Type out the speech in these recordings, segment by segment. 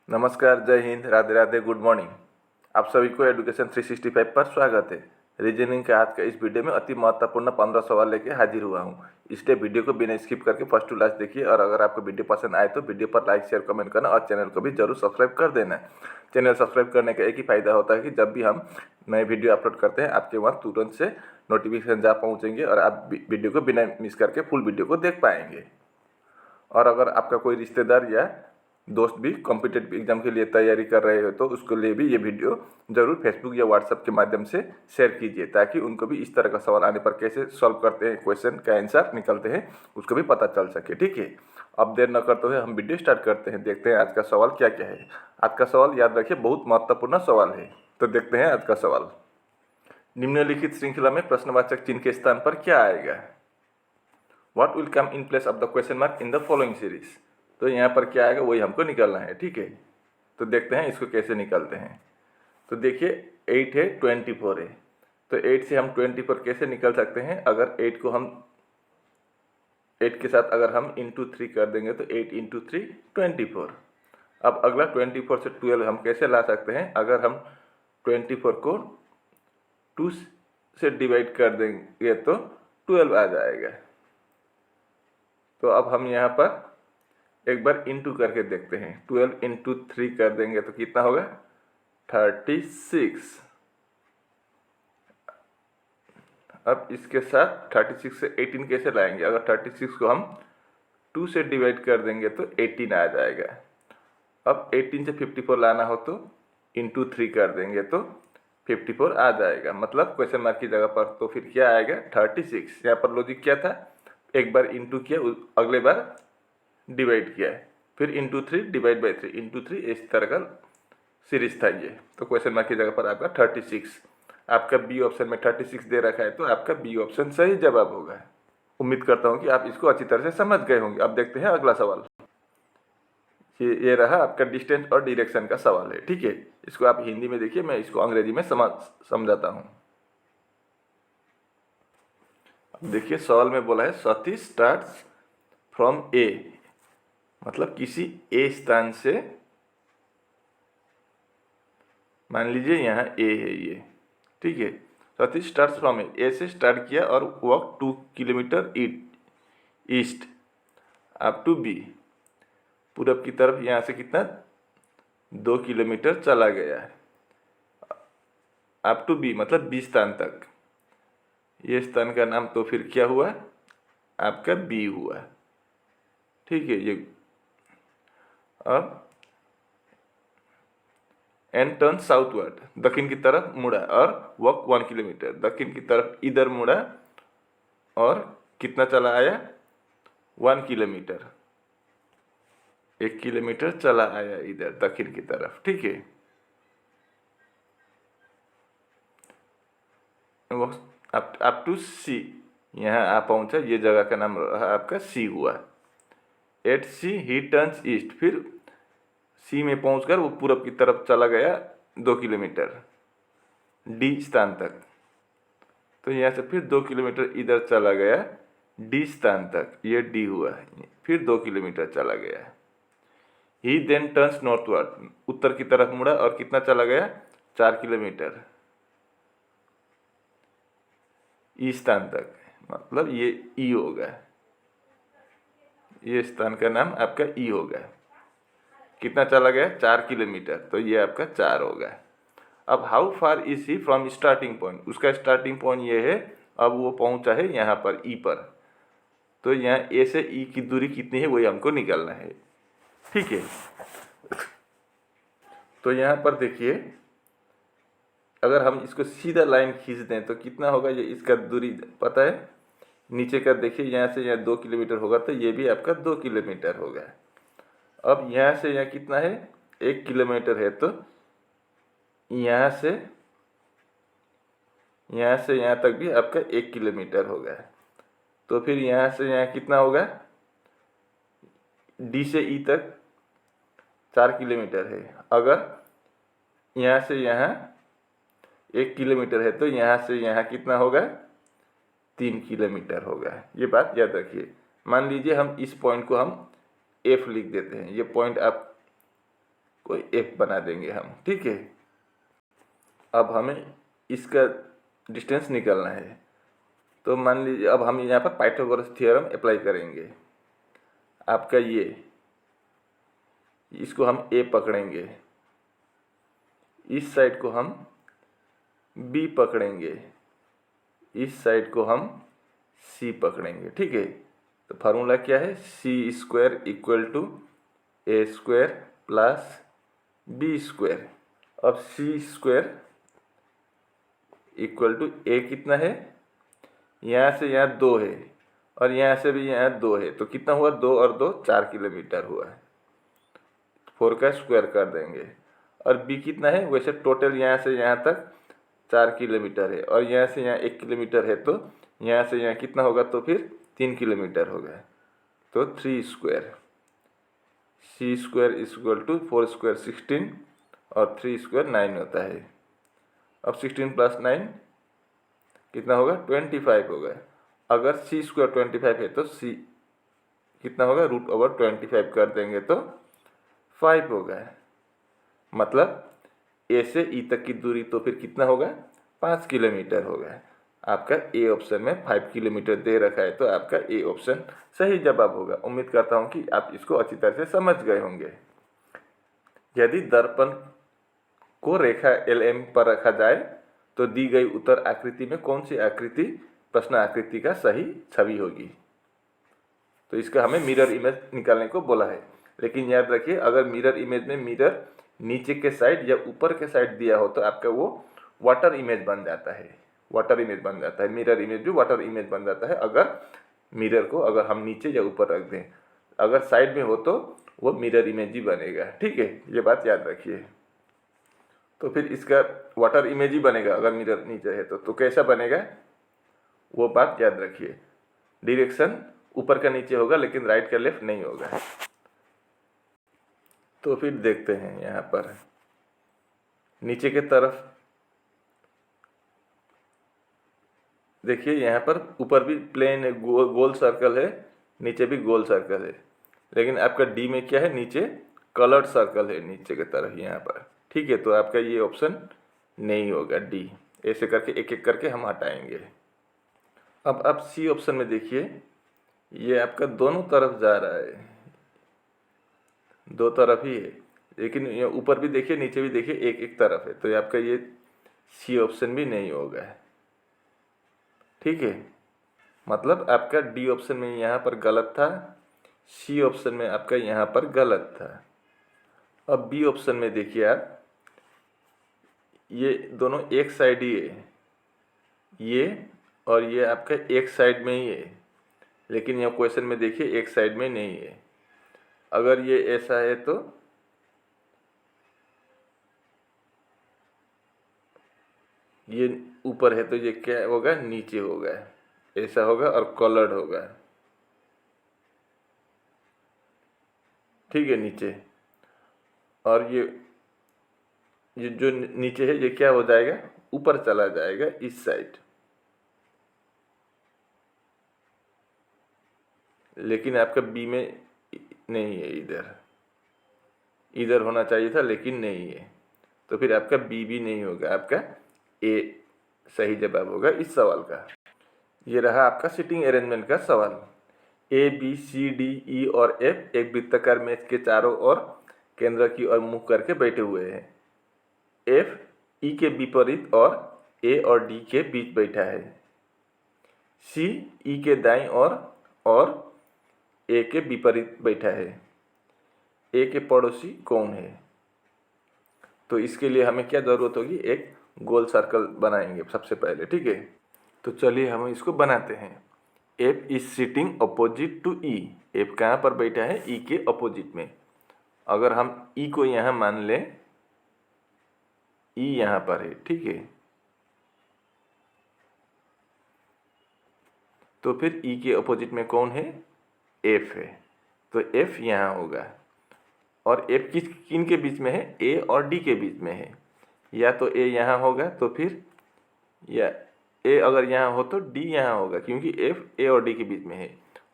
नमस्कार, जय Hind, Radhe Radhe, good morning. आप सभी को एडुकेशन 365 पर स्वागत है। रीजनिंग के आज का इस वीडियो में अति महत्वपूर्ण 15 सवाल लेके हाजिर हुआ हूँ। इसलिए वीडियो को बिना स्किप करके फर्स्ट टू लास्ट देखिए और अगर आपको वीडियो पसंद आए तो वीडियो पर लाइक शेयर कमेंट करना और चैनल को भी जरूर सब्सक्राइब कर देना। चैनल सब्सक्राइब करने का एक ही फायदा होता है कि जब भी हम नए वीडियो अपलोड करते हैं आपके वहाँ तुरंत से नोटिफिकेशन जा पहुँचेंगे और आप वीडियो को बिना मिस करके फुल वीडियो को देख पाएंगे। और अगर आपका कोई रिश्तेदार या दोस्त भी कॉम्पिटिटिव एग्जाम के लिए तैयारी कर रहे हो तो उसके लिए भी ये वीडियो ज़रूर फेसबुक या व्हाट्सएप के माध्यम से शेयर कीजिए ताकि उनको भी इस तरह का सवाल आने पर कैसे सॉल्व करते हैं, क्वेश्चन का आंसर निकलते हैं, उसको भी पता चल सके। ठीक है, अब देर न करते हुए हम वीडियो स्टार्ट करते हैं। देखते हैं आज का सवाल क्या क्या है। आज का सवाल याद रखिए, बहुत महत्वपूर्ण सवाल है। तो देखते हैं आज का सवाल। निम्नलिखित श्रृंखला में प्रश्नवाचक चिन्ह के स्थान पर क्या आएगा? What will come in place of the question mark in the following series? तो यहाँ पर क्या आएगा वही हमको निकालना है। ठीक है, तो देखते हैं इसको कैसे निकालते हैं। तो देखिए 8 है, 24 है, तो 8 से हम 24 कैसे निकल सकते हैं? अगर 8 को हम 8 के साथ अगर हम इंटू 3 कर देंगे तो 8 इंटू 3 24। अब अगला 24 से 12 हम कैसे ला सकते हैं? अगर हम 24 को 2 से डिवाइड कर देंगे तो 12 आ जाएगा। तो अब हम यहाँ पर एक बार इंटू करके देखते हैं। 12 इंटू 3 कर देंगे तो कितना होगा? 36। अब इसके साथ 36 से 18 कैसे लाएंगे? अगर 36 को हम 2 से डिवाइड कर देंगे तो 18 आ जाएगा। अब 18 से 54 लाना हो तो इंटू 3 कर देंगे तो 54 आ जाएगा। मतलब क्वेश्चन मार्क की जगह पर तो फिर क्या आएगा? 36। यहाँ पर लॉजिक क्या था? एक बार इंटू किया, अगले बार डिवाइड किया, फिर इंटू 3 डिवाइड बाई 3 इंटू 3, इस तरह का सीरीज था ये। तो क्वेश्चन मार्क की जगह पर आपका 36। आपका बी ऑप्शन में 36 दे रखा है तो आपका बी ऑप्शन सही जवाब होगा। उम्मीद करता हूँ कि आप इसको अच्छी तरह से समझ गए होंगे। अब देखते हैं अगला सवाल। ये रहा आपका डिस्टेंस और डायरेक्शन का सवाल है। ठीक है, इसको आप हिंदी में देखिए, मैं इसको अंग्रेजी में समझाता हूँ। देखिए सवाल में बोला है सतीश स्टार्ट्स फ्रॉम ए, मतलब किसी ए स्थान से, मान लीजिए यहाँ ए है ये। ठीक है, सतीश स्टार्ट्स फ्रॉम ए से स्टार्ट किया और walk 2 kilometre east up to B, पूरब की तरफ यहाँ से कितना 2 किलोमीटर चला गया है। अप टू बी मतलब बी स्थान तक। ये स्थान का नाम तो फिर क्या हुआ? आपका बी हुआ। ठीक है, ये अब एंड टर्न साउथवर्ड, दक्षिण की तरफ मुड़ा और वॉक 1 किलोमीटर, दक्षिण की तरफ इधर मुड़ा और कितना चला आया? 1 किलोमीटर, 1 किलोमीटर चला आया इधर दक्षिण की तरफ। ठीक है, अप टू सी, यहाँ आ पहुंचा, ये जगह का नाम रहा आपका सी हुआ। At C he turns east, फिर सी में पहुंचकर वो पूरब की तरफ चला गया 2 किलोमीटर डी स्थान तक। तो यहाँ से फिर 2 किलोमीटर इधर चला गया डी स्थान तक, ये डी हुआ। फिर 2 किलोमीटर चला गया। ही देन टर्न्स नॉर्थवर्ड, उत्तर की तरफ मुड़ा और कितना चला गया? 4 किलोमीटर ई स्थान तक, मतलब ये ई होगा। ये स्थान का नाम आपका ई होगा। कितना चला गया? 4 किलोमीटर, तो ये आपका 4 होगा। अब how far is he from starting point, उसका स्टार्टिंग पॉइंट ये है, अब वो पहुंचा है यहाँ पर ई पर, तो यहाँ ए से ई की दूरी कितनी है वही हमको निकालना है। ठीक है, तो यहाँ पर देखिए अगर हम इसको सीधा लाइन खींच दें तो कितना होगा? ये इसका दूरी पता है, नीचे का देखिए, यहाँ से यहाँ 2 किलोमीटर होगा तो ये भी आपका 2 किलोमीटर होगा। अब यहाँ से यहाँ कितना है? 1 किलोमीटर है, तो यहाँ से यहाँ तक भी आपका 1 किलोमीटर होगा। तो फिर यहाँ से यहाँ कितना होगा? डी से ई तक 4 किलोमीटर है। अगर यहाँ से यहाँ 1 किलोमीटर है तो यहाँ से यहाँ कितना होगा? 3 किलोमीटर होगा। ये बात याद रखिए। मान लीजिए हम इस पॉइंट को हम एफ लिख देते हैं, ये पॉइंट आपको को f बना देंगे हम, ठीक है। अब हमें इसका डिस्टेंस निकालना है, तो मान लीजिए अब हम यहाँ पर पाइथागोरस थ्योरम अप्लाई करेंगे। आपका ये इसको हम a पकड़ेंगे, इस साइड को हम b पकड़ेंगे, इस साइड को हम c पकड़ेंगे, ठीक है। तो फार्मूला क्या है, C square equal to A square plus B square. अब C square equal to A कितना है, यहाँ से यहाँ 2 है और यहाँ से भी यहाँ 2 है, तो कितना हुआ, 2 और 2 4 किलोमीटर हुआ है। 4 का स्क्वायर कर देंगे। और बी कितना है, वैसे टोटल यहाँ से यहाँ तक 4 किलोमीटर है और यहाँ से यहाँ 1 किलोमीटर है, तो यहाँ से यहाँ कितना होगा, तो फिर 3 किलोमीटर होगा। तो 3 square, C square equal to 4 square 16 और 3 स्क्वायर 9 होता है। अब 16 प्लस 9 कितना होगा, 25 होगा। अगर सी स्क्वायर 25 है तो सी कितना होगा, √25 कर देंगे तो 5 होगा। मतलब ए से ई तक की दूरी तो फिर कितना होगा, 5 किलोमीटर होगा। आपका ए ऑप्शन में 5 किलोमीटर दे रखा है, तो आपका ए ऑप्शन सही जवाब होगा। उम्मीद करता हूँ कि आप इसको अच्छी तरह से समझ गए होंगे। यदि दर्पण को रेखा LM पर रखा जाए तो दी गई उत्तर आकृति में कौन सी आकृति प्रश्न आकृति का सही छवि होगी। तो इसका हमें मिरर इमेज निकालने को बोला है, लेकिन याद रखिए अगर मिरर इमेज में मिरर नीचे के साइड या ऊपर के साइड दिया हो तो आपका वो वाटर इमेज बन जाता है, वाटर इमेज बन जाता है। मिरर इमेज भी वाटर इमेज बन जाता है अगर मिरर को अगर हम नीचे या ऊपर रख दें। अगर साइड में हो तो वो मिरर इमेज ही बनेगा, ठीक है, ये बात याद रखिए। तो फिर इसका वाटर इमेज ही बनेगा अगर मिरर नीचे है तो कैसा बनेगा वो बात याद रखिए। डायरेक्शन ऊपर का नीचे होगा लेकिन राइट का लेफ्ट नहीं होगा। तो फिर देखते हैं यहाँ पर नीचे के तरफ देखिए, यहाँ पर ऊपर भी प्लेन है, गोल सर्कल है, नीचे भी गोल सर्कल है, लेकिन आपका डी में क्या है, नीचे कलर्ड सर्कल है नीचे की तरफ यहाँ पर, ठीक है। तो आपका ये ऑप्शन नहीं होगा, डी। ऐसे करके एक एक करके हम हटाएंगे। अब आप सी ऑप्शन में देखिए, ये आपका दोनों तरफ जा रहा है, दो तरफ ही है, लेकिन ये ऊपर भी देखिए नीचे भी देखिए एक एक तरफ है, तो ये आपका ये सी ऑप्शन भी नहीं होगा, ठीक है। मतलब आपका डी ऑप्शन में यहाँ पर गलत था, सी ऑप्शन में आपका यहाँ पर गलत था। अब बी ऑप्शन में देखिए आप, ये दोनों एक साइड ही है, ये और ये आपका एक साइड में ही है, लेकिन यहाँ क्वेश्चन में देखिए एक साइड में नहीं है। अगर ये ऐसा है तो ये ऊपर है तो ये क्या होगा, नीचे होगा, ऐसा होगा और कलर्ड होगा, ठीक है, नीचे। और ये जो नीचे है ये क्या हो जाएगा, ऊपर चला जाएगा इस साइड, लेकिन आपका बी में नहीं है, इधर होना चाहिए था लेकिन नहीं है, तो फिर आपका बी भी नहीं होगा, आपका ए सही जवाब होगा इस सवाल का। ये रहा आपका सीटिंग अरेंजमेंट का सवाल। A B C D E और एफ एक वृत्ताकार मेज के चारों ओर केंद्र की ओर मुख करके बैठे हुए हैं। एफ ई के विपरीत और ए और डी के बीच बैठा है। सी ई के दाईं ओर और ए के विपरीत बैठा है। ए के पड़ोसी कौन है। तो इसके लिए हमें क्या ज़रूरत होगी, एक गोल सर्कल बनाएंगे सबसे पहले, ठीक है। तो चलिए हम इसको बनाते हैं। F is sitting opposite to E. F कहाँ पर बैठा है, ई के अपोजिट में। अगर हम ई को यहाँ मान लें, ई यहाँ पर है, ठीक है, तो फिर ई के अपोजिट में कौन है, एफ है, तो एफ यहाँ होगा। और एफ किन के बीच में है, ए और डी के बीच में है। या तो ए यहाँ होगा तो फिर, या ए अगर यहाँ हो तो डी यहाँ होगा, क्योंकि एफ ए और डी के बीच में है।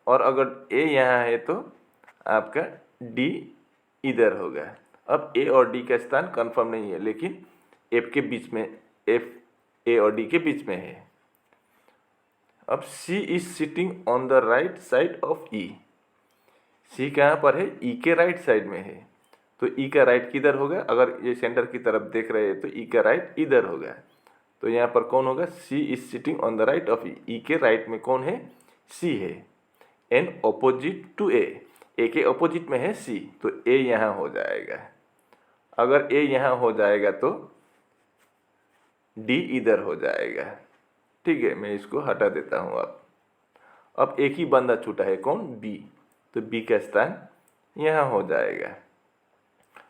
और अगर ए यहाँ है तो आपका डी इधर होगा। अब ए और डी का स्थान कंफर्म नहीं है, लेकिन एफ के बीच में, एफ ए और डी के बीच में है। अब C is sitting on the right side of E. C कहाँ पर है? ई के राइट साइड में है। तो ई का राइट किधर होगा? अगर ये सेंटर की तरफ देख रहे हैं तो ई का राइट इधर होगा। तो यहाँ पर कौन होगा? C is sitting on the right of E. E के राइट में कौन है? सी है। N opposite to A, A के ऑपोजिट में है सी, तो ए यहाँ हो जाएगा। अगर ए यहाँ हो जाएगा तो डी इधर हो जाएगा। ठीक है, मैं इसको हटा देता हूँ। अब एक ही बंदा छूटा है, कौन? बी। तो बी का स्थान यहाँ हो जाएगा।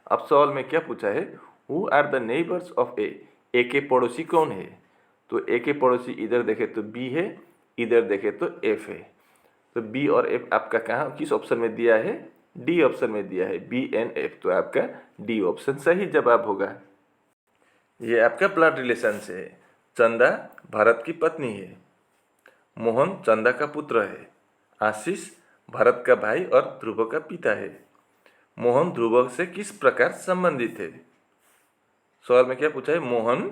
अब सवाल में क्या पूछा है? Who are the neighbours of A. A के पड़ोसी कौन है? तो ए के पड़ोसी इधर देखे तो बी है, इधर देखे तो एफ है। तो बी और एफ आपका कहाँ, किस ऑप्शन में दिया है? डी ऑप्शन में दिया है, बी एंड एफ। तो आपका डी ऑप्शन सही जवाब होगा। ये आपका ब्लड रिलेशन से है। चंदा भारत की पत्नी है। मोहन चंदा का पुत्र है। आशीष भारत का भाई और ध्रुव का पिता है। मोहन ध्रुव से किस प्रकार संबंधित है? सवाल में क्या पूछा है? मोहन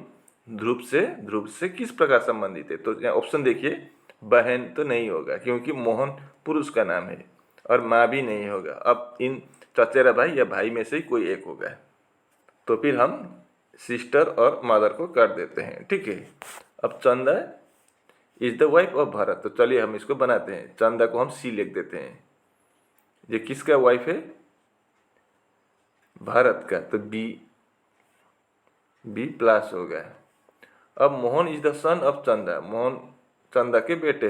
ध्रुव से किस प्रकार संबंधित है? तो यहाँ ऑप्शन देखिए, बहन तो नहीं होगा क्योंकि मोहन पुरुष का नाम है, और माँ भी नहीं होगा। अब इन चचेरा भाई या भाई में से ही कोई एक होगा। तो फिर हम सिस्टर और मदर को कर देते हैं। ठीक है। अब चंदा is the wife of Bharat. तो चलिए हम इसको बनाते हैं। चंदा को हम सी लिख देते हैं। ये किसका वाइफ है? भारत का, तो बी प्लस होगा। अब Mohan is the son of चंदा। मोहन चंदा के बेटे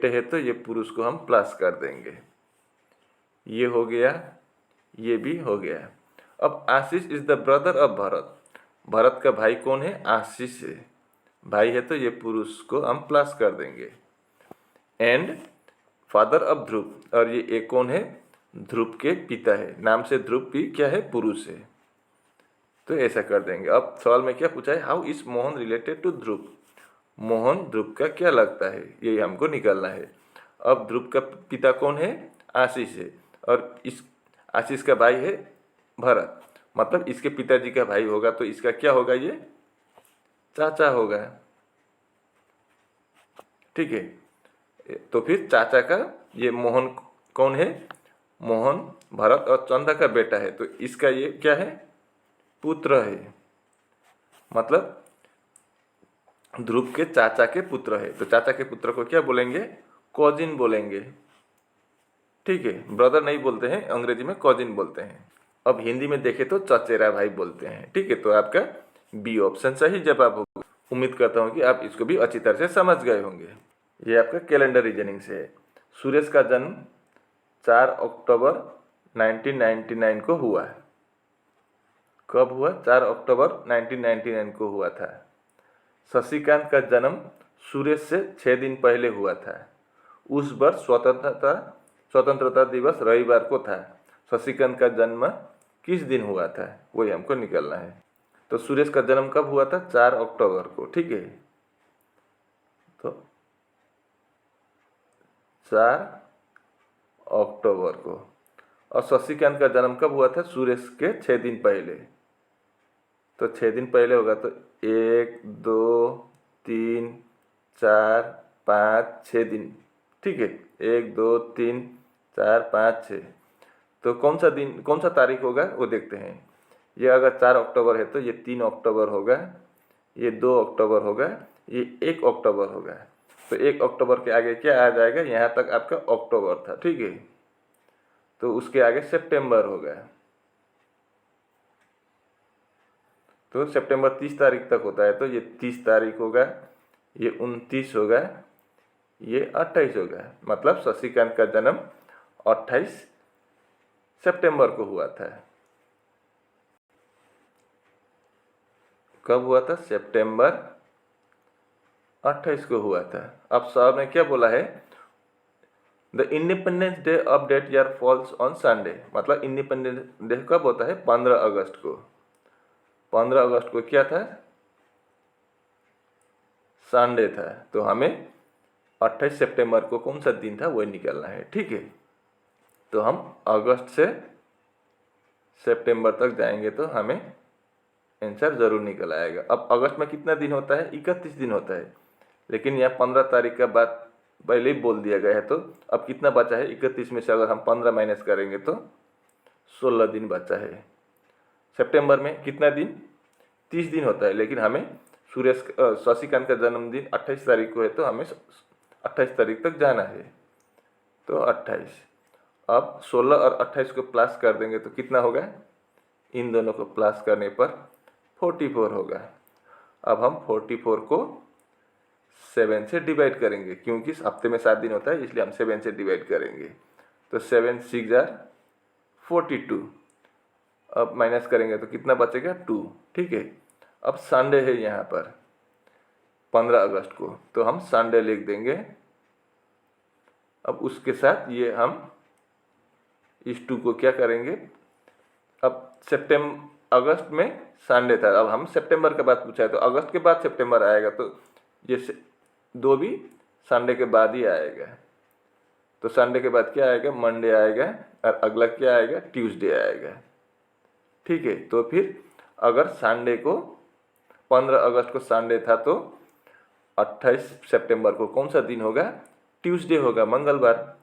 हैं, तो ये पुरुष को हम प्लस कर देंगे। ये हो गया, ये भी हो गया। अब Ashish is the brother of Bharat. Bharat का भाई कौन है? आशीष है। भाई है तो ये पुरुष को हम प्लस कर देंगे। एंड फादर ऑफ ध्रुव, और ये एक कौन है? ध्रुव के पिता है। नाम से ध्रुव भी क्या है? पुरुष है। तो ऐसा कर देंगे। अब सवाल में क्या पूछा है? How is Mohan related to Dhruv. Mohan Dhruv का क्या लगता है, यही हमको निकालना है। अब ध्रुव का पिता कौन है? आशीष है, और इस आशीष का भाई है भरत, मतलब इसके पिताजी का भाई होगा, तो इसका क्या होगा? ये चाचा होगा। ठीक है। तो फिर चाचा का, ये मोहन कौन है? मोहन भरत और चंदा का बेटा है, तो इसका ये क्या है? पुत्र है, मतलब ध्रुव के चाचा के पुत्र है। तो चाचा के पुत्र को क्या बोलेंगे? कॉजिन बोलेंगे। ठीक है, ब्रदर नहीं बोलते हैं, अंग्रेजी में कॉजिन बोलते हैं। अब हिंदी में देखे तो चचेरा भाई बोलते हैं। ठीक है, तो आपका बी ऑप्शन सही जवाब होगा। उम्मीद करता हूँ कि आप इसको भी अच्छी तरह से समझ गए होंगे। ये आपका कैलेंडर रीजनिंग से है। सुरेश का जन्म 4 अक्टूबर 1999 को हुआ है। कब हुआ? 4 अक्टूबर 1999 को हुआ था। शशिकांत का जन्म सुरेश से 6 दिन पहले हुआ था। उस वर्ष स्वतंत्रता दिवस रविवार को था। शशिकांत का जन्म किस दिन हुआ था, वही हमको निकालना है। तो सुरेश का जन्म कब हुआ था? 4 अक्टूबर को। ठीक है, तो 4 अक्टूबर को। और शशिकांत का जन्म कब हुआ था? सुरेश के 6 दिन पहले। तो 6 दिन पहले होगा, तो 1 2 3 4 5 6 दिन। ठीक है, 1 2 3 4 5 6। तो कौन सा दिन, कौन सा तारीख होगा वो देखते हैं। ये अगर 4 अक्टूबर है तो ये 3 अक्टूबर होगा, ये 2 अक्टूबर होगा, ये 1 अक्टूबर होगा। तो 1 अक्टूबर के आगे क्या आ जाएगा? यहाँ तक आपका अक्टूबर था। ठीक है, तो उसके आगे सितंबर होगा। तो सितंबर 30 तारीख तक होता है, तो ये 30 तारीख होगा, ये 29 होगा, ये 28 होगा। मतलब शशिकांत का जन्म 28 सितंबर को हुआ था। कब हुआ था? सितंबर 28 को हुआ था। अब साहब ने क्या बोला है? The independence day of that year falls on Sunday. मतलब इंडिपेंडेंस डे कब होता है? 15 अगस्त को। 15 अगस्त को क्या था? संडे था। तो हमें 28 सितंबर को कौन सा दिन था वही निकालना है। ठीक है, तो हम अगस्त से सितंबर तक जाएंगे तो हमें आंसर ज़रूर निकल आएगा। अब अगस्त में कितना दिन होता है? 31 दिन होता है, लेकिन यहाँ 15 तारीख का बात पहले ही बोल दिया गया है। तो अब कितना बचा है? 31 में से अगर हम 15 माइनस करेंगे तो 16 दिन बचा है। सितंबर में कितना दिन? 30 दिन होता है, लेकिन हमें शशिकांत का जन्मदिन 28 तारीख को है, तो हमें 28 तारीख तक जाना है। तो 28, अब 16 और 28 को प्लस कर देंगे तो कितना होगा? इन दोनों को प्लस करने पर 44 होगा। अब हम 44 को 7 से डिवाइड करेंगे, क्योंकि हफ्ते में 7 दिन होता है, इसलिए हम 7 से डिवाइड करेंगे। तो 7 6 जार 42। अब माइनस करेंगे तो कितना बचेगा? 2। ठीक है। अब संडे है यहाँ पर 15 अगस्त को, तो हम संडे लिख देंगे। अब उसके साथ ये हम इस 2 को क्या करेंगे? अब अगस्त में संडे था, अब हम सितंबर के बाद पूछा है, तो अगस्त के बाद सितंबर आएगा, तो ये 2 भी संडे के बाद ही आएगा। तो संडे के बाद क्या आएगा? मंडे आएगा, और अगला क्या आएगा? ट्यूसडे आएगा। ठीक है। तो फिर अगर संडे को 15 अगस्त को संडे था, तो 28 सितंबर को कौन सा दिन होगा? ट्यूसडे होगा, मंगलवार।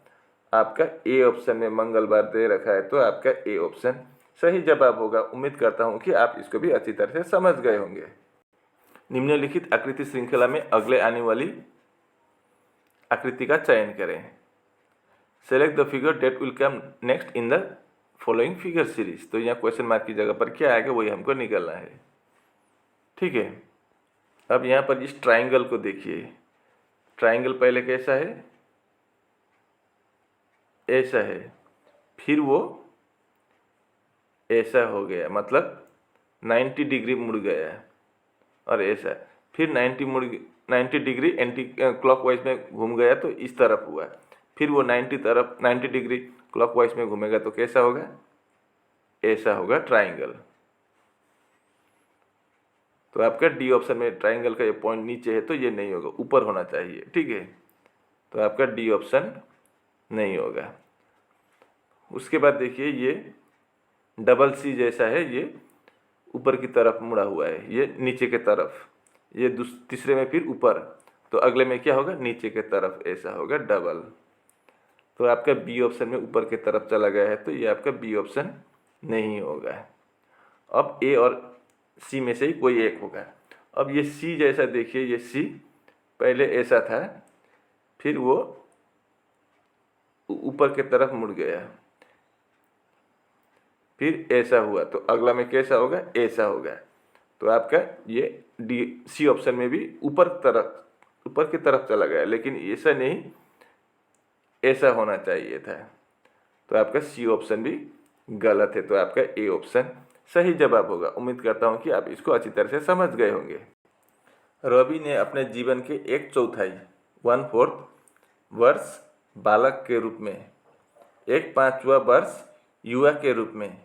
आपका ए ऑप्शन में मंगलवार दे रखा है, तो आपका ए ऑप्शन सही जवाब होगा। उम्मीद करता हूं कि आप इसको भी अच्छी तरह से समझ गए होंगे। निम्नलिखित आकृति श्रृंखला में अगले आने वाली आकृति का चयन करें। Select the figure that will come next in the following figure series. तो यहाँ क्वेश्चन मार्क की जगह पर क्या आएगा वही हमको निकलना है। ठीक है। अब यहाँ पर इस ट्राइंगल को देखिए। ट्राइंगल पहले कैसा है? ऐसा है, फिर वो ऐसा हो गया, मतलब 90 डिग्री मुड़ गया, और ऐसा फिर 90 डिग्री एंटी क्लॉकवाइज में घूम गया, तो इस तरफ हुआ। फिर वो 90 डिग्री क्लॉकवाइज में घूमेगा तो कैसा होगा? ऐसा होगा ट्राइंगल। तो आपका डी ऑप्शन में ट्राइंगल का ये पॉइंट नीचे है, तो ये नहीं होगा, ऊपर होना चाहिए। ठीक है। तो आपका डी ऑप्शन नहीं होगा। उसके बाद देखिए, ये डबल सी जैसा है, ये ऊपर की तरफ मुड़ा हुआ है, ये नीचे के तरफ। ये तीसरे में फिर ऊपर, तो अगले में क्या होगा? नीचे के तरफ, ऐसा होगा डबल। तो आपका बी ऑप्शन में ऊपर की तरफ चला गया है, तो ये आपका बी ऑप्शन नहीं होगा। अब ए और सी में से ही कोई एक होगा। अब ये सी जैसा देखिए, ये सी पहले ऐसा था, फिर वो ऊपर की तरफ मुड़ गया, फिर ऐसा हुआ, तो अगला में कैसा होगा? ऐसा होगा। तो आपका ये डी सी ऑप्शन में भी ऊपर की तरफ चला गया, लेकिन ऐसा नहीं, ऐसा होना चाहिए था। तो आपका सी ऑप्शन भी गलत है। तो आपका ए ऑप्शन सही जवाब होगा। उम्मीद करता हूँ कि आप इसको अच्छी तरह से समझ गए होंगे। रवि ने अपने जीवन के 1/4 1/4 वर्ष बालक के रूप में, 1/5वां वर्ष युवा के रूप में,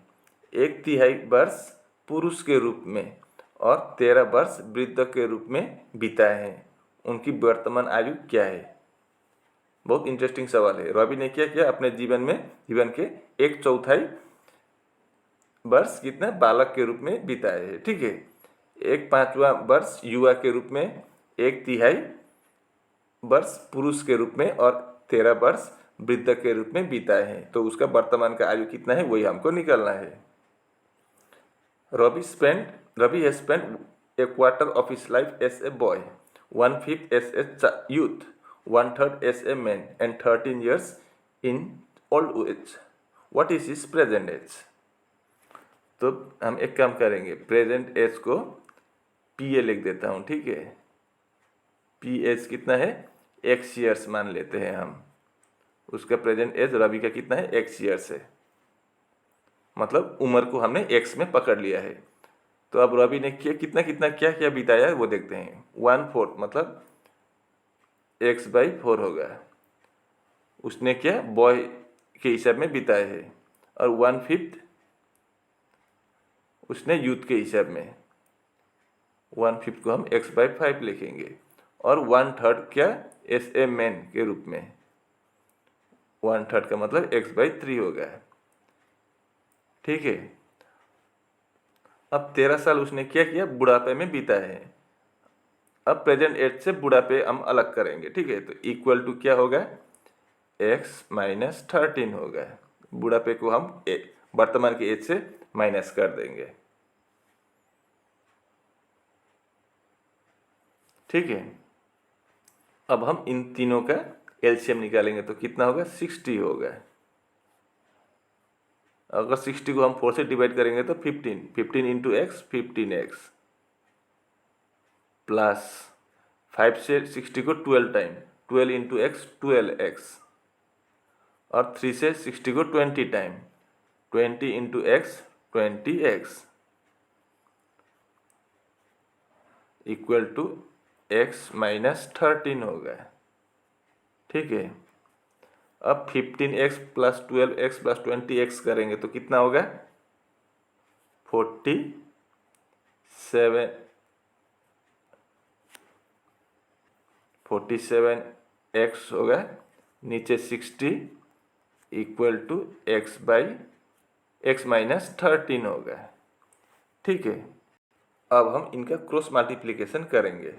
1/3 वर्ष पुरुष के रूप में और 13 वर्ष वृद्ध के रूप में बिताए हैं। उनकी वर्तमान आयु क्या है? बहुत इंटरेस्टिंग सवाल है। रवि ने क्या किया? अपने जीवन के 1/4 वर्ष कितना बालक के रूप में बिताए हैं। ठीक है। 1/5वां वर्ष युवा के रूप में, 1/3 वर्ष पुरुष के रूप में और 13 वर्ष वृद्ध के रूप में बिताए हैं। तो उसका वर्तमान का आयु कितना है वही हमको निकालना है। Ravi has spent a quarter of his life as a boy, 1/5 as a youth, 1/3 as a man, and 13 years in old age. What is his present age? तो हम एक काम करेंगे, प्रेजेंट एज को PA लिख देता हूँ। ठीक है। पी एज कितना है? X ईयर्स मान लेते हैं हम। उसका प्रेजेंट एज रवि का कितना है? X ईयर्स है, मतलब उम्र को हमने X में पकड़ लिया है। तो अब रवि ने क्या बिताया है वो देखते हैं। 1/4 मतलब X/4 होगा। उसने क्या बॉय के हिसाब में बिताए है, और 1/5 उसने यूथ के हिसाब में, 1/5 को हम X/5 लिखेंगे, और 1/3 क्या एस ए मैन के रूप में, 1/3 का मतलब X/3 होगा। ठीक है। अब 13 साल उसने क्या किया, बुढ़ापे में बीता है। अब प्रेजेंट एज से बुढ़ापे हम अलग करेंगे, ठीक है। तो इक्वल टू क्या होगा, x माइनस 13 होगा। बुढ़ापे को हम वर्तमान की एज से माइनस कर देंगे, ठीक है। अब हम इन तीनों का एलसीएम निकालेंगे तो कितना होगा, 60 होगा। अगर 60 को हम 4 से डिवाइड करेंगे तो 15 इंटू एक्स 15x प्लस 5 से 60 को 12 टाइम 12 इंटू एक्स 12x और 3 से 60 को 20 time 20 into X 20x equal to x minus 13 होगा, ठीक है। अब 15x plus 12x plus 20x करेंगे तो कितना होगा, 47x होगा, नीचे 60 equal to x by x minus 13 होगा, ठीक है। अब हम इनका क्रॉस मल्टीप्लिकेशन करेंगे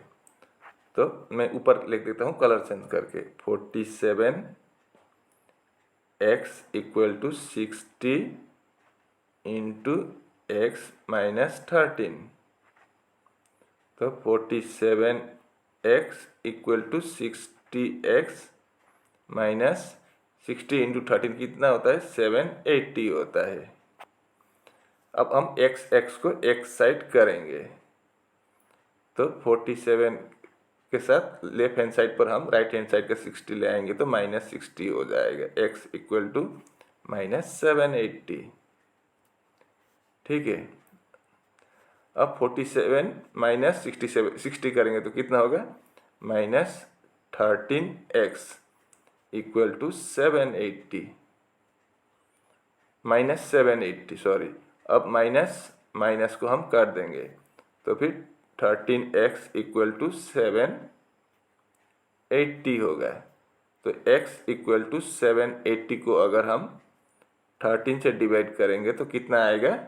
तो मैं ऊपर लिख देता हूँ कलर चेंज करके, 47x equal to 60 into X minus 13। तो 47x equal to 60x minus 60 into 13 कितना होता है, 780 होता है। अब हम x को x साइड करेंगे तो 47 के साथ लेफ्ट हैंड साइड पर हम राइट हैंड साइड का 60 ले आएंगे तो माइनस 60 हो जाएगा, x इक्वल टू माइनस 780, ठीक है। अब 47 माइनस 60 करेंगे तो कितना होगा, minus 13x equal to 780 minus 780 sorry. अब माइनस को हम काट देंगे तो फिर 13x इक्वल टू 780 होगा। तो x इक्वल टू 780 को अगर हम 13 से डिवाइड करेंगे तो कितना आएगा,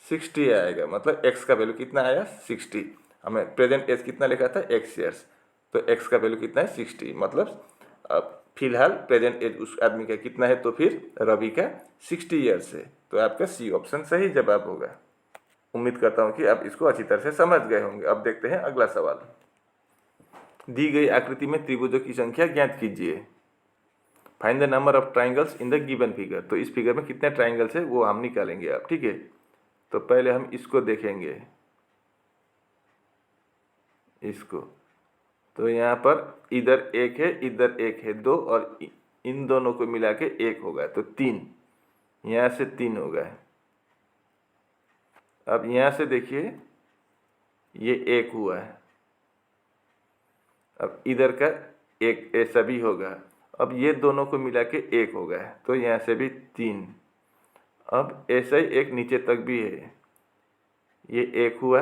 60 आएगा। मतलब x का वैल्यू कितना आया, 60। हमें प्रेजेंट एज कितना लिखा था, x ईयर्स, तो x का वैल्यू कितना है, 60। मतलब अब फिलहाल प्रेजेंट एज उस आदमी का कितना है, तो फिर रवि का 60 ईयर्स है। तो आपका सी ऑप्शन सही जवाब होगा। उम्मीद करता हूँ कि आप इसको अच्छी तरह से समझ गए होंगे। अब देखते हैं अगला सवाल। दी गई आकृति में त्रिभुजों की संख्या ज्ञात कीजिए। Find the number of triangles in the given figure. तो इस फिगर में कितने ट्राइंगल्स है वो हम निकालेंगे आप, ठीक है। तो पहले हम इसको देखेंगे, इसको। तो यहाँ पर इधर एक है, इधर एक है, दो, और इन दोनों को मिला के एक होगा तो 3, यहाँ से 3 होगा। अब यहाँ से देखिए ये 1 हुआ है, अब इधर का एक ऐसा भी होगा। अब ये दोनों को मिला के 1 होगा तो यहाँ से भी 3। अब ऐसा ही एक नीचे तक भी है, ये 1 हुआ,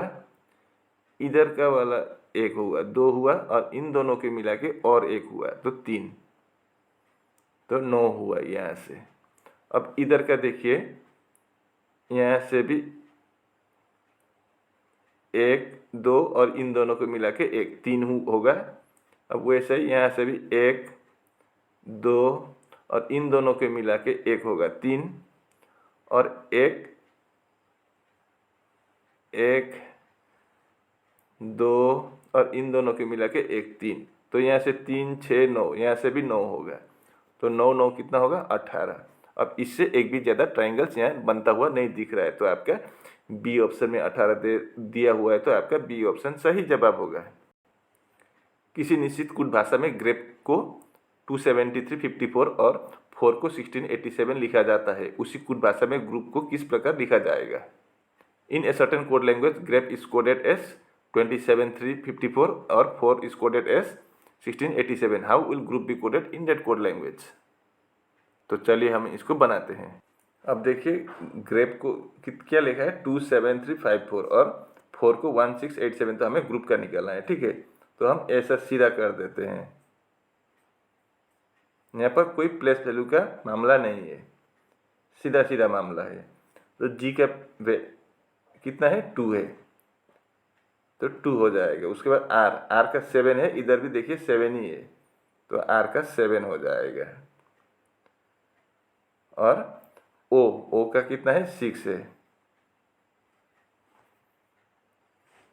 इधर का वाला 1 हुआ, 2 हुआ, और इन दोनों के मिला के और 1 हुआ तो 3, तो 9 हुआ यहाँ से। अब इधर का देखिए, यहाँ से भी 1 2 और इन दोनों को मिला के 1 3 होगा। अब वैसे ही यहाँ से भी 1 2 और इन दोनों के मिला के 1 होगा 3, और 1 1 2 और इन दोनों के मिला के 1 3, तो यहाँ से 3 6 9, यहाँ से भी 9 होगा। तो 9 9 कितना होगा, 18। अब इससे एक भी ज़्यादा ट्राइंगल्स यहाँ बनता हुआ नहीं दिख रहा है, तो आपका बी ऑप्शन में 18 दिया हुआ है, तो आपका बी ऑप्शन सही जवाब होगा। किसी निश्चित कुट भाषा में ग्रेप को 273 54 और 4 को 1687 लिखा जाता है। उसी कुट भाषा में ग्रुप को किस प्रकार लिखा जाएगा। In a certain code language grape is coded as 27354 और 4 is coded as 1687. How will group be coded in that code language? तो चलिए हम इसको बनाते हैं। अब देखिए ग्रेप को क्या लिखा है, 27354 और 4 को 1687, तो हमें ग्रुप का निकालना है, ठीक है। तो हम ऐसा सीधा कर देते हैं, यहाँ पर कोई प्लेस वैल्यू का मामला नहीं है, सीधा सीधा मामला है। तो जी का कितना है 2 है, तो 2 हो जाएगा। उसके बाद आर का 7 है, इधर भी देखिए 7 ही है, तो आर का 7 हो जाएगा। और ओ का कितना है 6 है,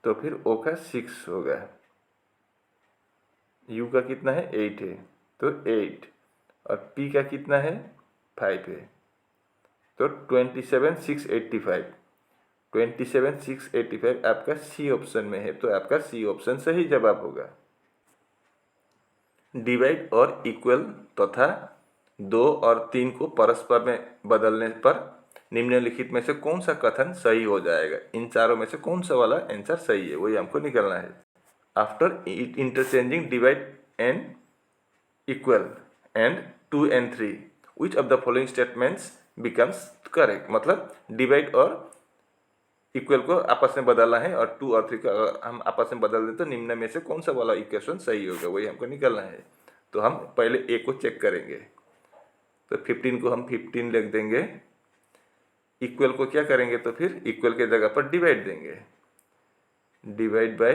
तो फिर ओ का 6 होगा। यू का कितना है 8 है, तो 8। और पी का कितना है 5 है, तो 27,685। 27,685 आपका सी ऑप्शन में है, तो आपका सी ऑप्शन सही जवाब होगा। डिवाइड और इक्वल तथा 2 और 3 को परस्पर में बदलने पर निम्नलिखित में से कौन सा कथन सही हो जाएगा? इन चारों में से कौन सा वाला आंसर सही है, वही हमको निकालना है। After interchanging divide and equal and 2 and 3 which of the following statements becomes correct. मतलब डिवाइड और इक्वल को आपस में बदलना है और 2 और 3 को अगर हम आपस में बदल दें तो निम्न में से कौन सा वाला इक्वेशन सही होगा, वही हमको निकालना है। तो हम पहले ए को चेक करेंगे, तो 15 को हम 15 लिख देंगे। इक्वल को क्या करेंगे, तो फिर इक्वल के जगह पर डिवाइड देंगे, डिवाइड बाय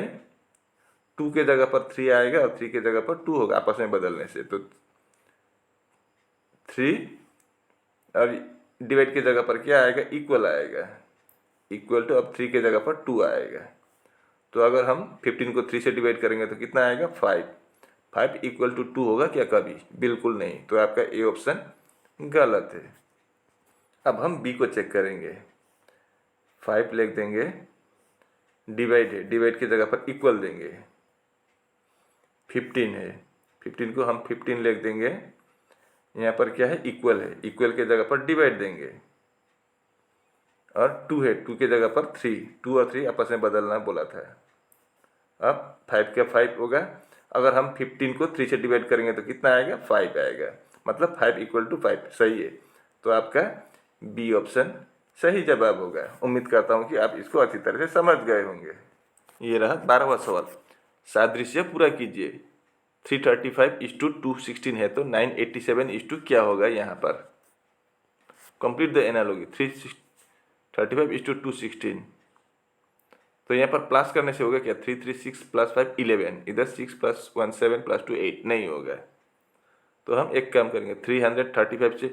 2 के जगह पर 3 आएगा और 3 के जगह पर 2 होगा आपस में बदलने से, तो 3 और डिवाइड के जगह पर क्या आएगा, इक्वल आएगा। इक्वल टू अब 3 के जगह पर 2 आएगा, तो अगर हम 15 को 3 से डिवाइड करेंगे तो कितना आएगा 5। 5 इक्वल टू 2 होगा क्या कभी? बिल्कुल नहीं, तो आपका ए ऑप्शन गलत है। अब हम बी को चेक करेंगे, 5 लिख देंगे, डिवाइड है, डिवाइड की जगह पर इक्वल देंगे। 15 है, 15 को हम 15 लिख देंगे, यहाँ पर क्या है इक्वल है, इक्वल के जगह पर डिवाइड देंगे। और 2 है, 2 की जगह पर 3, 2 और 3 आपस में बदलना बोला था। अब 5 का 5 होगा, अगर हम 15 को 3 से डिवाइड करेंगे तो कितना आएगा 5 आएगा, मतलब 5 इक्वल टू 5 सही है। तो आपका बी ऑप्शन सही जवाब होगा। उम्मीद करता हूँ कि आप इसको अच्छी तरह से समझ गए होंगे। ये रहा 12वां सवाल, सादृश्य पूरा कीजिए। 335:216 है, तो 987 क्या होगा यहाँ पर? Complete the analogy. 335:216, तो यहाँ पर प्लस करने से होगा क्या, 336 + 5 11, इधर 6 + 1 7 + 2 8 नहीं होगा। तो हम एक काम करेंगे, 335 से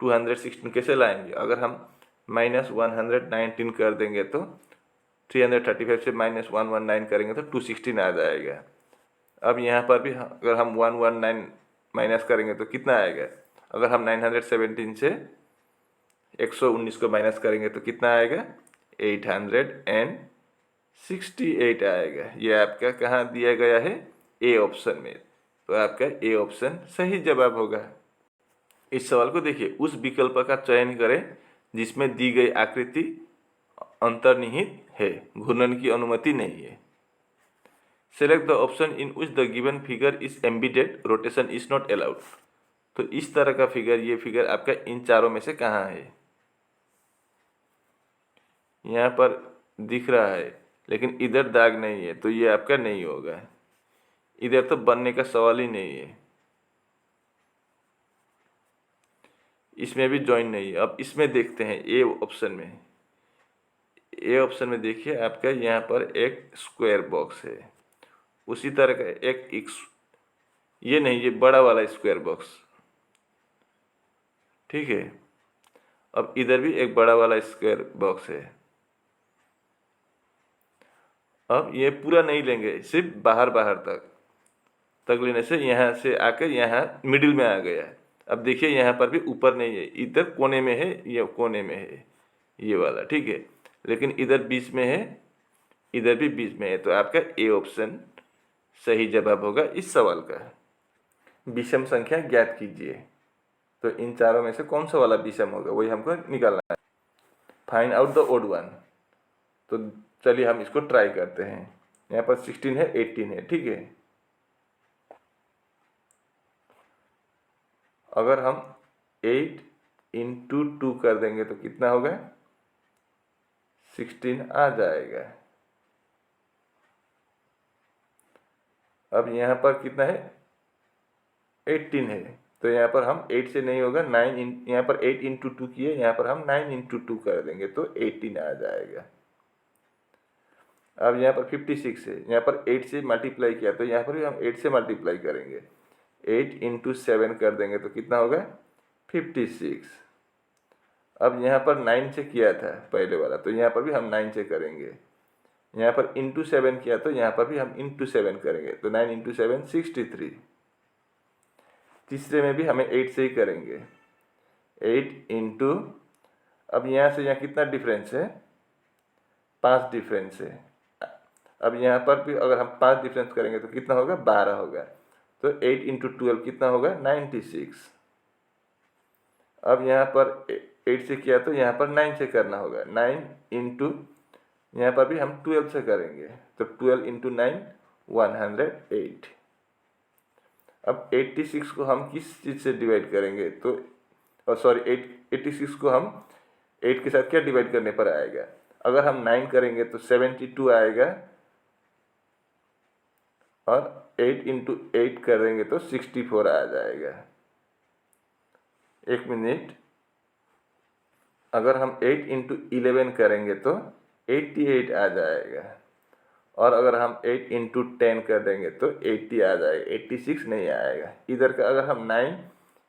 216 कैसे लाएंगे? अगर हम -119 कर देंगे तो 335 से -119 करेंगे तो 216 आ जाएगा। अब यहाँ पर भी अगर हम 119 माइनस करेंगे तो कितना आएगा? अगर हम 917 से 119 को माइनस करेंगे तो कितना आएगा? 868 आएगा। ये आपका कहाँ दिया गया है? ए ऑप्शन में। तो आपका ए ऑप्शन सही जवाब होगा। इस सवाल को देखिए, उस विकल्प का चयन करें जिसमें दी गई आकृति अंतर्निहित है, घूर्णन की अनुमति नहीं है। Select the option in which the given figure is embedded, rotation is not allowed. तो इस तरह का फिगर, ये फिगर आपका इन चारों में से कहाँ है? यहाँ पर दिख रहा है लेकिन इधर दाग नहीं है, तो ये आपका नहीं होगा। इधर तो बनने का सवाल ही नहीं है, इसमें भी जॉइन नहीं है। अब इसमें देखते हैं ए ऑप्शन में। ए ऑप्शन में देखिए आपका यहाँ पर एक स्क्वायर बॉक्स है, उसी तरह का एक ये नहीं, ये बड़ा वाला स्क्वायर बॉक्स, ठीक है। अब इधर भी एक बड़ा वाला स्क्वायर बॉक्स है। अब ये पूरा नहीं लेंगे, सिर्फ बाहर बाहर तक लेने से यहाँ से आकर यहाँ मिडिल में आ गया है। अब देखिए यहाँ पर भी ऊपर नहीं है, इधर कोने में है, ये कोने में है ये वाला, ठीक है। लेकिन इधर बीच में है, इधर भी बीच में है, तो आपका ए ऑप्शन सही जवाब होगा इस सवाल का। विषम संख्या ज्ञात कीजिए, तो इन चारों में से कौन सा वाला विषम होगा, वही हमको निकालना है। Find out the odd one. तो चलिए हम इसको ट्राई करते हैं। यहाँ पर 16 है, 18 है, ठीक है। अगर हम 8 × 2 कर देंगे तो कितना होगा? 16 आ जाएगा। अब यहाँ पर कितना है? 18 है, तो यहाँ पर हम 8 से नहीं होगा, 9 यहाँ पर 8 × 2 किए, यहाँ पर हम 9 × 2 कर देंगे तो 18 आ जाएगा। अब यहाँ पर 56 है, यहाँ पर 8 से मल्टीप्लाई किया तो यहाँ पर भी हम 8 से मल्टीप्लाई करेंगे। 8 इंटू 7 कर देंगे तो कितना होगा 56। अब यहाँ पर 9 से किया था पहले वाला, तो यहाँ पर भी हम 9 से करेंगे। यहाँ पर इंटू 7 किया तो यहाँ पर भी हम इंटू 7 करेंगे, तो 9 इंटू 7 63। तीसरे में भी हमें 8 से ही करेंगे। 8 इंटू, अब यहाँ से यहाँ कितना डिफरेंस है, 5 डिफरेंस है। अब यहाँ पर भी अगर हम 5 डिफरेंस करेंगे तो कितना होगा 12 होगा। तो 8 इंटू 12 कितना होगा 96। अब यहाँ पर 8 से किया तो यहाँ पर 9 से करना होगा। 9 इंटू, यहाँ पर भी हम 12 से करेंगे, तो 12 इंटू 9 108। अब 86 को हम किस चीज़ से डिवाइड करेंगे, तो सॉरी 86 को हम 8 के साथ क्या डिवाइड करने पर आएगा। अगर हम 9 करेंगे तो 72 आएगा, और 8 इंटू 8 करेंगे तो 64 आ जाएगा। एक मिनट, अगर हम 8 इंटू 11 करेंगे तो 88 आ जाएगा, और अगर हम 8 इंटू 10 कर देंगे तो 80 आ जाएगा, 86 नहीं आएगा। इधर का अगर हम 9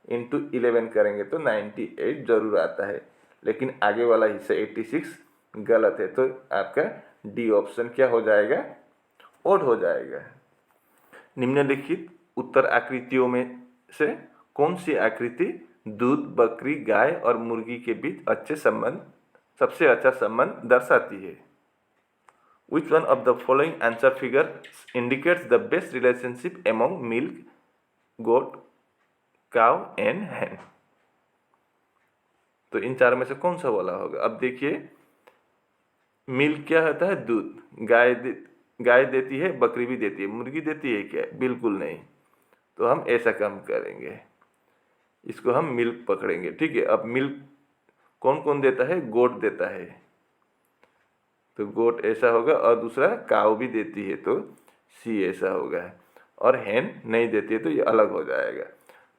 इंटू 11 करेंगे तो 98 जरूर आता है, लेकिन आगे वाला हिस्सा 86 गलत है, तो आपका डी ऑप्शन क्या हो जाएगा, ओड हो जाएगा। निम्नलिखित उत्तर आकृतियों में से कौन सी आकृति दूध, बकरी, गाय और मुर्गी के बीच सबसे अच्छा संबंध दर्शाती है। Which one of the following answer figures indicates the best relationship among milk, goat, cow and hen? तो इन चार में से कौन सा वाला होगा। अब देखिए, मिल्क क्या होता है, दूध। गाय देती है, बकरी भी देती है, मुर्गी देती है क्या, बिल्कुल नहीं। तो हम ऐसा काम करेंगे, इसको हम मिल्क पकड़ेंगे, ठीक है। अब मिल्क कौन कौन देता है, गोट देता है, तो गोट ऐसा होगा, और दूसरा काऊ भी देती है तो सी ऐसा होगा, और हैन नहीं देती है तो ये अलग हो जाएगा।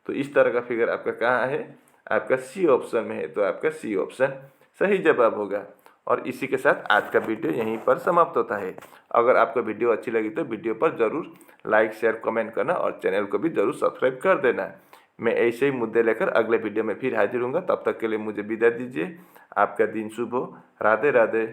तो इस तरह का फिगर आपका कहाँ है, आपका सी ऑप्शन में है, तो आपका सी ऑप्शन सही जवाब होगा। और इसी के साथ आज का वीडियो यहीं पर समाप्त होता है। अगर आपको वीडियो अच्छी लगी तो वीडियो पर ज़रूर लाइक, शेयर, कमेंट करना, और चैनल को भी ज़रूर सब्सक्राइब कर देना। मैं ऐसे ही मुद्दे लेकर अगले वीडियो में फिर हाजिर हूँगा। तब तक के लिए मुझे विदा दीजिए। आपका दिन शुभ हो। राधे राधे।